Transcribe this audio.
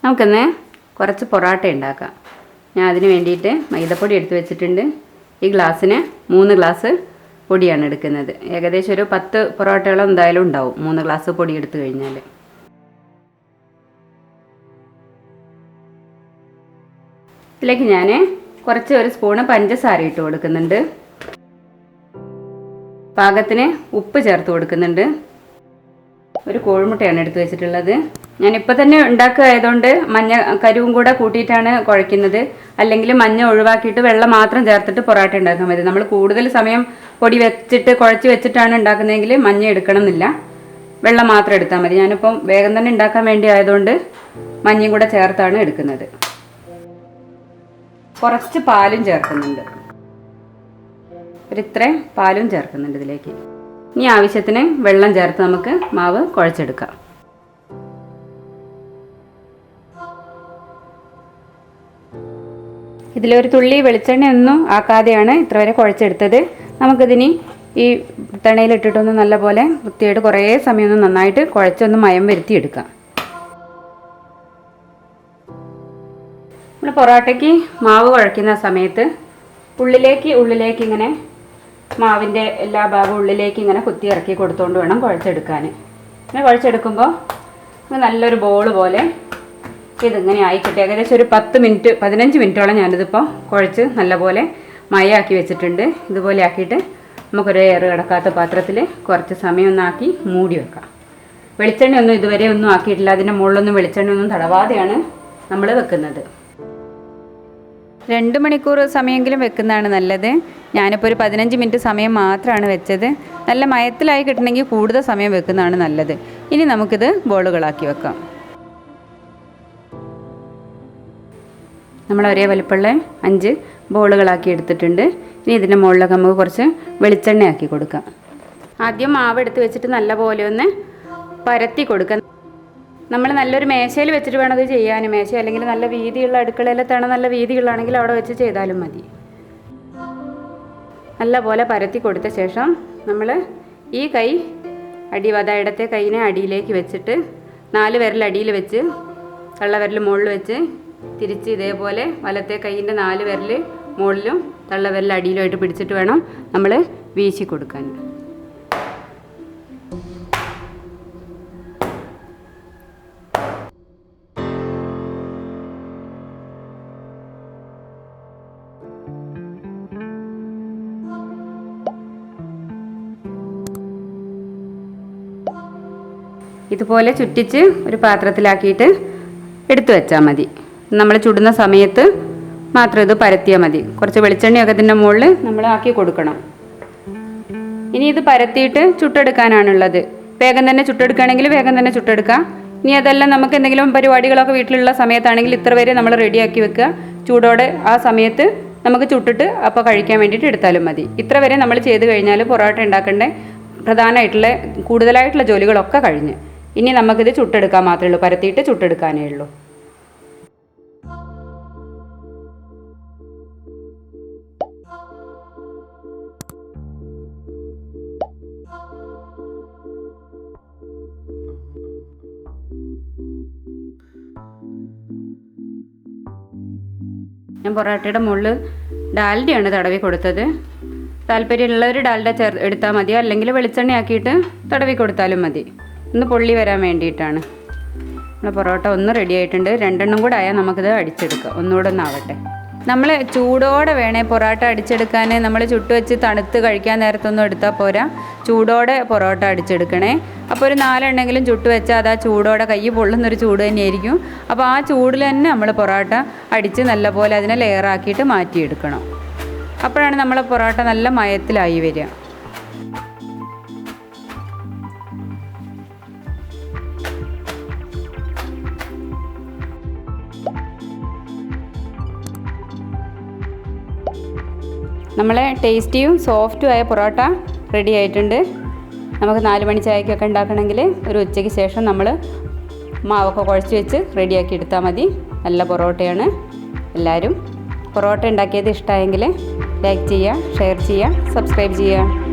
നമുക്കൊന്ന് കുറച്ച് പൊറോട്ട ഉണ്ടാക്കാം. ഞാൻ അതിന് വേണ്ടിയിട്ട് മൈദപ്പൊടി എടുത്ത് വെച്ചിട്ടുണ്ട്. ഈ ഗ്ലാസ്സിന് 3 ഗ്ലാസ് പൊടിയാണ് എടുക്കുന്നത്. ഏകദേശം ഒരു 10 പൊറോട്ടയോളം എന്തായാലും ഉണ്ടാവും 3 ഗ്ലാസ് പൊടി എടുത്തു കഴിഞ്ഞാൽ. ഇതിലേക്ക് ഞാൻ ഒരു സ്പൂണ് പഞ്ചസാര ഇട്ട് കൊടുക്കുന്നുണ്ട്. പാകത്തിന് ഉപ്പ് ചേർത്ത് കൊടുക്കുന്നുണ്ട്. ഒരു കോഴിമുട്ടയാണ് എടുത്ത് വെച്ചിട്ടുള്ളത്. ഞാനിപ്പോൾ തന്നെ ഉണ്ടാക്കുകയായതുകൊണ്ട് മഞ്ഞ കരുവും കൂടെ കൂട്ടിയിട്ടാണ് കുഴയ്ക്കുന്നത്. അല്ലെങ്കിൽ മഞ്ഞ ഒഴിവാക്കിയിട്ട് വെള്ളം മാത്രം ചേർത്തിട്ട് പൊറോട്ട ഉണ്ടാക്കാൻ മതി. നമ്മൾ കൂടുതൽ സമയം പൊടി വെച്ചിട്ട് കുഴച്ച് വെച്ചിട്ടാണ് ഉണ്ടാക്കുന്നതെങ്കിൽ മഞ്ഞ എടുക്കണം എന്നില്ല, വെള്ളം മാത്രം എടുത്താൽ മതി. ഞാനിപ്പം വേഗം തന്നെ ഉണ്ടാക്കാൻ വേണ്ടി ആയതുകൊണ്ട് മഞ്ഞയും കൂടെ ചേർത്താണ് എടുക്കുന്നത്. കുറച്ച് പാലും ചേർക്കുന്നുണ്ട്. ഇത്രയും പാലും ചേർക്കുന്നുണ്ട് ഇതിലേക്ക്. ഇനി ആവശ്യത്തിന് വെള്ളം ചേർത്ത് നമുക്ക് മാവ് കുഴച്ചെടുക്കാം. ഇതിലൊരു തുള്ളി വെളിച്ചെണ്ണയൊന്നും ആക്കാതെയാണ് ഇത്ര വരെ കുഴച്ചെടുത്തത്. നമുക്കിതിനി ഈ തണയിലിട്ടിട്ടൊന്ന് നല്ലപോലെ വൃത്തിയായിട്ട് കുറേ സമയം ഒന്ന് നന്നായിട്ട് കുഴച്ചൊന്ന് മയം വരുത്തിയെടുക്കാം. നമ്മൾ പൊറോട്ടയ്ക്ക് മാവ് കുഴയ്ക്കുന്ന സമയത്ത് ഉള്ളിലേക്ക് ഇങ്ങനെ മാവിൻ്റെ എല്ലാ ഭാഗവും ഉള്ളിലേക്ക് ഇങ്ങനെ കുത്തി ഇറക്കി കൊടുത്തുകൊണ്ട് വേണം കുഴച്ചെടുക്കാൻ. ഇങ്ങനെ കുഴച്ചെടുക്കുമ്പോൾ നല്ലൊരു ബോൾ പോലെ ഇതിങ്ങനെ ആയിക്കിട്ട് ഏകദേശം ഒരു 15 മിനിറ്റോളം ഞാനിതിപ്പോൾ കുഴച്ച് നല്ലപോലെ മയമാക്കി വെച്ചിട്ടുണ്ട്. ഇതുപോലെ ആക്കിയിട്ട് നമുക്കൊരു എയർ കിടക്കാത്ത പാത്രത്തിൽ കുറച്ച് സമയം ഒന്നാക്കി മൂടി വെക്കാം. വെളിച്ചെണ്ണയൊന്നും ഇതുവരെ ഒന്നും ആക്കിയിട്ടില്ല. അതിൻ്റെ മുകളിലൊന്നും വെളിച്ചെണ്ണയൊന്നും തടവാതെയാണ് നമ്മൾ വെക്കുന്നത്. 2 മണിക്കൂർ സമയമെങ്കിലും വെക്കുന്നതാണ് നല്ലത്. ഞാനിപ്പോൾ ഒരു 15 മിനിറ്റ് സമയം മാത്രമാണ് വെച്ചത്. നല്ല മയത്തിലായി കിട്ടണമെങ്കിൽ കൂടുതൽ സമയം വെക്കുന്നതാണ് നല്ലത്. ഇനി നമുക്കിത് ബോളുകളാക്കി വെക്കാം. നമ്മൾ ഒരേ വലിപ്പമുള്ള 5 ബോളുകളാക്കി എടുത്തിട്ടുണ്ട്. ഇനി ഇതിൻ്റെ മുകളിലൊക്കെ നമുക്ക് കുറച്ച് വെളിച്ചെണ്ണയാക്കി കൊടുക്കാം. ആദ്യം മാവ് എടുത്ത് വെച്ചിട്ട് നല്ലപോലെ ഒന്ന് പരത്തി കൊടുക്കാം. നമ്മൾ നല്ലൊരു മേശയിൽ വെച്ചിട്ട് വേണം അത് ചെയ്യാൻ. മേശ അല്ലെങ്കിൽ നല്ല വീതിയുള്ള അടുക്കളയിലത്താണ് നല്ല വീതിയുള്ളതാണെങ്കിൽ അവിടെ വെച്ച് ചെയ്താലും മതി. നല്ലപോലെ പരത്തി കൊടുത്ത ശേഷം നമ്മൾ ഈ കൈ ഇടത്തെ കൈയിനെ അടിയിലേക്ക് വെച്ചിട്ട് 4 വിരൽ അടിയിൽ വെച്ച് തള്ളവിരൽ മുകളിൽ വെച്ച് തിരിച്ച് ഇതേപോലെ വലത്തെ കൈയിൻ്റെ 4 വിരൽ മുകളിലും തള്ളവിരൽ അടിയിലുമായിട്ട് പിടിച്ചിട്ട് വേണം നമ്മൾ വീശി കൊടുക്കാൻ. ഇതുപോലെ ചുറ്റിച്ച് ഒരു പാത്രത്തിലാക്കിയിട്ട് എടുത്തു വെച്ചാൽ മതി. നമ്മൾ ചുടുന്ന സമയത്ത് മാത്രം ഇത് പരത്തിയാൽ മതി. കുറച്ച് വെളിച്ചെണ്ണയൊക്കെ ഇതിൻ്റെ മുകളിൽ നമ്മൾ ആക്കി കൊടുക്കണം. ഇനി ഇത് പരത്തിയിട്ട് ചുട്ടെടുക്കാനാണുള്ളത്. വേഗം തന്നെ ചുട്ടെടുക്കുകയാണെങ്കിൽ വേഗം തന്നെ ചുട്ടെടുക്കാം. ഇനി അതെല്ലാം നമുക്ക് എന്തെങ്കിലും പരിപാടികളൊക്കെ വീട്ടിലുള്ള സമയത്താണെങ്കിൽ ഇത്ര വരെ നമ്മൾ റെഡിയാക്കി വെക്കുക. ചൂടോടെ ആ സമയത്ത് നമുക്ക് ചുട്ടിട്ട് അപ്പോൾ കഴിക്കാൻ വേണ്ടിയിട്ട് എടുത്താലും മതി. ഇത്ര വരെ നമ്മൾ ചെയ്ത് കഴിഞ്ഞാൽ പൊറോട്ട ഉണ്ടാക്കേണ്ട പ്രധാനമായിട്ടുള്ള കൂടുതലായിട്ടുള്ള ജോലികളൊക്കെ കഴിഞ്ഞ് ഇനി നമുക്കിത് ചുട്ടെടുക്കാൻ മാത്രമേ ഉള്ളൂ. പരത്തിയിട്ട് ചുട്ടെടുക്കാനേ ഉള്ളൂ. ഞാൻ പൊറോട്ടയുടെ മുകളിൽ ഡാൽഡയാണ് തടവി കൊടുത്തത്. താല്പര്യമുള്ളവർ ഡാൽഡ എടുത്താൽ മതി, അല്ലെങ്കിൽ വെളിച്ചെണ്ണയാക്കിയിട്ട് തടവി കൊടുത്താലും മതി. ഒന്ന് പൊള്ളി വരാൻ വേണ്ടിയിട്ടാണ്. നമ്മുടെ പൊറോട്ട ഒന്ന് റെഡി ആയിട്ടുണ്ട്. 2 കൂടെ ആയാൽ നമുക്കിത് അടിച്ചെടുക്കാം. ഒന്നുകൂടെ ഒന്നാവട്ടെ. നമ്മൾ ചൂടോടെ വേണേ പൊറോട്ട അടിച്ചെടുക്കാൻ. നമ്മൾ ചുട്ടുവെച്ച് തണുത്ത് കഴിക്കാൻ നേരത്തൊന്നും എടുത്താൽ പോരാ, ചൂടോടെ പൊറോട്ട അടിച്ചെടുക്കണേ. അപ്പോൾ ഒരു 4 എണ്ണെങ്കിലും ചുട്ട് വെച്ചാൽ അത് ആ ചൂടോടെ കൈ പൊള്ളുന്നൊരു ചൂട് തന്നെയായിരിക്കും. അപ്പോൾ ആ ചൂടിൽ തന്നെ നമ്മൾ പൊറോട്ട അടിച്ച് നല്ലപോലെ അതിനെ ലെയറാക്കിയിട്ട് മാറ്റിയെടുക്കണം. അപ്പോഴാണ് നമ്മളെ പൊറോട്ട നല്ല മയത്തിലായി വരിക. നമ്മളെ ടേസ്റ്റിയും സോഫ്റ്റും ആയ പൊറോട്ട റെഡി ആയിട്ടുണ്ട്. നമുക്ക് 4 മണി ചായക്കൊക്കെ ഉണ്ടാക്കണമെങ്കിൽ ഒരു ഉച്ചയ്ക്ക് ശേഷം നമ്മൾ മാവൊക്കെ കുഴച്ച് വെച്ച് റെഡിയാക്കി എടുത്താൽ മതി. നല്ല പൊറോട്ടയാണ്. എല്ലാവരും പൊറോട്ട ഉണ്ടാക്കിയത് ഇഷ്ടമായെങ്കിൽ ലൈക്ക് ചെയ്യുക, ഷെയർ ചെയ്യുക, സബ്സ്ക്രൈബ് ചെയ്യുക.